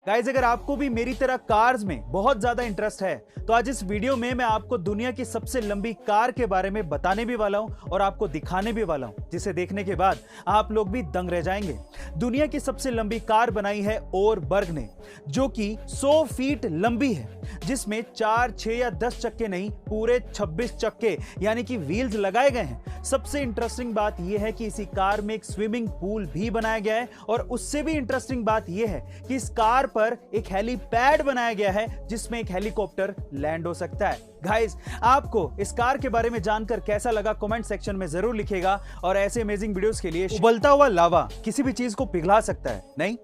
Guys, अगर आपको भी मेरी तरह कार्स में बहुत ज्यादा इंटरेस्ट है तो आज इस वीडियो में मैं आपको दुनिया की सबसे लंबी कार के बारे में बताने भी वाला हूं और आपको दिखाने भी वाला हूं, जिसे देखने के बाद आप लोग भी दंग रह जाएंगे। दुनिया की सबसे लंबी कार बनाई है ओरबर्ग ने, जो कि 100 फीट लंबी है, जिसमें 4, 6 या 10 चक्के नहीं, पूरे 26 चक्के यानी कि व्हील्स लगाए गए हैं। सबसे इंटरेस्टिंग बात यह है कि इसी कार में एक स्विमिंग पूल भी बनाया गया है और उससे भी इंटरेस्टिंग बात यह है कि इस कार पर एक हेलीपैड बनाया गया है जिसमें एक हेलीकॉप्टर लैंड हो सकता है। गाइस, आपको इस कार के बारे में जानकर कैसा लगा कमेंट सेक्शन में जरूर लिखिएगा और ऐसे अमेजिंग वीडियोस के लिए उबलता हुआ लावा किसी भी चीज को पिघला सकता है, नहीं?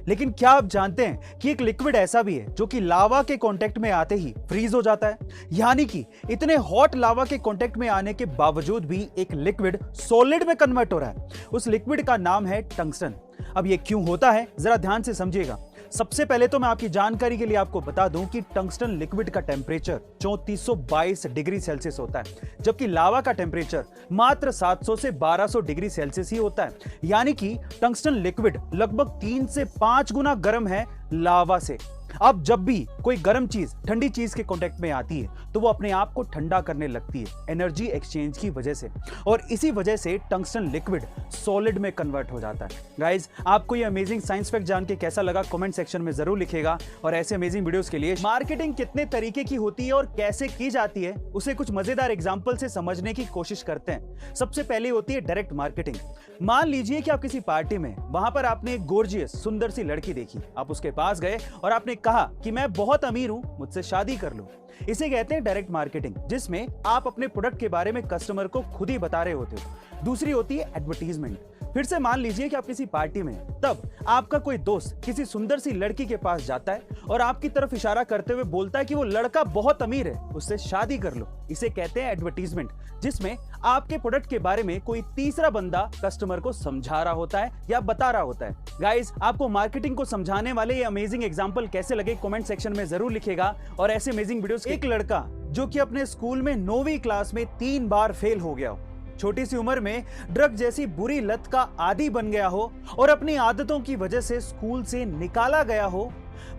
लेकिन क्या आप जानते हैं कि एक लिक्विड ऐसा भी है जो कि लावा के कांटेक्ट में आते ही फ्रीज हो जाता है, यानी कि इतने हॉट लावा के कांटेक्ट में आने के बावजूद भी एक लिक्विड सॉलिड में कन्वर्ट हो रहा है। उस लिक्विड का नाम है टंगस्टन। अब ये क्यों होता है, जरा ध्यान से समझिएगा। सबसे पहले तो मैं आपकी जानकारी के लिए आपको बता दूं कि टंगस्टन लिक्विड का टेम्परेचर 3422 डिग्री सेल्सियस होता है, जबकि लावा का टेम्परेचर मात्र 700 से 1200 डिग्री सेल्सियस ही होता है। यानी कि टंगस्टन लिक्विड लगभग 3 से 5 गुना गर्म है लावा से। अब जब भी कोई गर्म चीज ठंडी चीज के कांटेक्ट में आती है तो वो अपने आप को ठंडा करने लगती है एनर्जी एक्सचेंज की वजह से, और इसी वजह से टंगस्टन लिक्विड सॉलिड में कन्वर्ट हो जाता है। गाइज, आपको ये अमेजिंग साइंस फैक्ट जान के कैसा लगा कमेंट सेक्शन में जरूर लिखिएगा और ऐसे अमेजिंग वीडियोस के लिए मार्केटिंग कितने तरीके की होती है और कैसे की जाती है उसे कुछ मजेदार एग्जांपल से समझने की कोशिश करते हैं। सबसे पहले होती है डायरेक्ट मार्केटिंग। मान लीजिए कि आप किसी पार्टी में, वहां पर आपने एक गॉर्जियस सुंदर सी लड़की देखी, आप उसके पास गए और आपने कहा कि मैं बहुत अमीर हूं, मुझसे शादी कर लो। इसे कहते हैं डायरेक्ट मार्केटिंग, जिसमें आप अपने प्रोडक्ट के बारे में कस्टमर को खुद ही बता रहे होते हो। दूसरी होती है एडवर्टीजमेंट। फिर से मान लीजिए कि आप किसी पार्टी में, तब आपका कोई दोस्त किसी सुंदर सी लड़की के पास जाता है और आपकी तरफ इशारा करते हुए बोलता है कि वो लड़का बहुत अमीर है, उससे शादी कर लो। इसे कहते हैं एडवर्टीजमेंट, जिसमें आपके प्रोडक्ट के बारे में कोई तीसरा बंदा कस्टमर को समझा रहा होता है या बता रहा होता है। गाइस, आपको मार्केटिंग को समझाने वाले ये अमेजिंग एग्जांपल कैसे लगे कमेंट सेक्शन में जरूर लिखिएगा और ऐसे अमेजिंग वीडियोस। एक लड़का जो कि अपने स्कूल में 9वीं क्लास में 3 बार फेल हो गया हो, छोटी सी उम्र में ड्रग जैसी बुरी लत का आदी बन गया हो और अपनी आदतों की वजह से स्कूल से निकाला गया हो,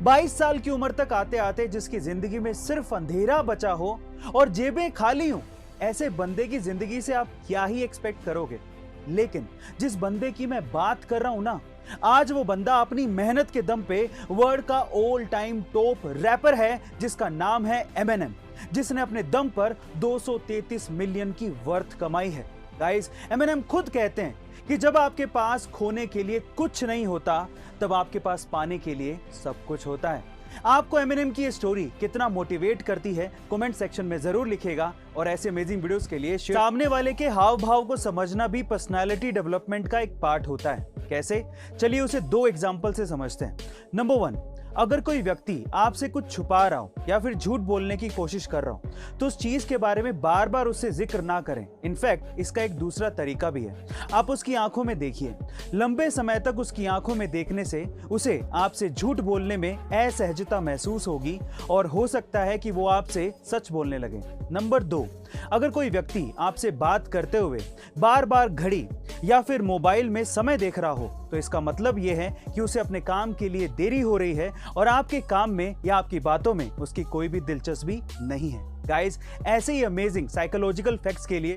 22 साल की उम्र तक आते आते जिसकी जिंदगी में सिर्फ अंधेरा बचा हो और जेबें खाली हो, ऐसे बंदे की जिंदगी से आप क्या ही एक्सपेक्ट करोगे। लेकिन जिस बंदे की मैं बात कर रहा हूं ना, आज वो बंदा अपनी मेहनत के दम पे वर्ल्ड का ऑल टाइम टॉप रैपर है, जिसका नाम है एमिनेम, जिसने अपने दम पर 233 मिलियन की वर्थ कमाई है। गाइस, एमिनेम खुद कहते हैं कि जब आपके पास खोने के लिए कुछ नहीं होता, तब आपके पास पाने के लिए सब कुछ होता है। आपको एमिनेम की ये स्टोरी कितना मोटिवेट करती है कमेंट सेक्शन में जरूर लिखिएगा और ऐसे अमेजिंग वीडियोस के लिए सामने वाले के हाव भाव को समझना भी पर्सनालिटी डेवलपमेंट का एक पार्ट होता है। कैसे? चलिए उसे 2 एग्जांपल से समझते हैं। नंबर 1, अगर कोई व्यक्ति आपसे कुछ छुपा रहा हो या फिर झूठ बोलने की कोशिश कर रहा हो तो उस चीज के बारे में बार बार उससे जिक्र ना करें। इनफैक्ट इसका एक दूसरा तरीका भी है। आप उसकी आंखों में देखिए, लंबे समय तक उसकी आंखों में देखने से उसे आपसे झूठ बोलने में असहजता महसूस होगी और हो सकता है कि वो आपसे सच बोलने लगे। नंबर 2, अगर कोई व्यक्ति आपसे बात करते हुए बार बार घड़ी या फिर मोबाइल में समय देख रहा हो तो इसका मतलब यह है कि उसे अपने काम के लिए देरी हो रही है और आपके काम में या आपकी बातों में उसकी कोई भी दिलचस्पी नहीं है। गाइस, ऐसे ही अमेजिंग साइकोलॉजिकल फैक्ट्स के लिए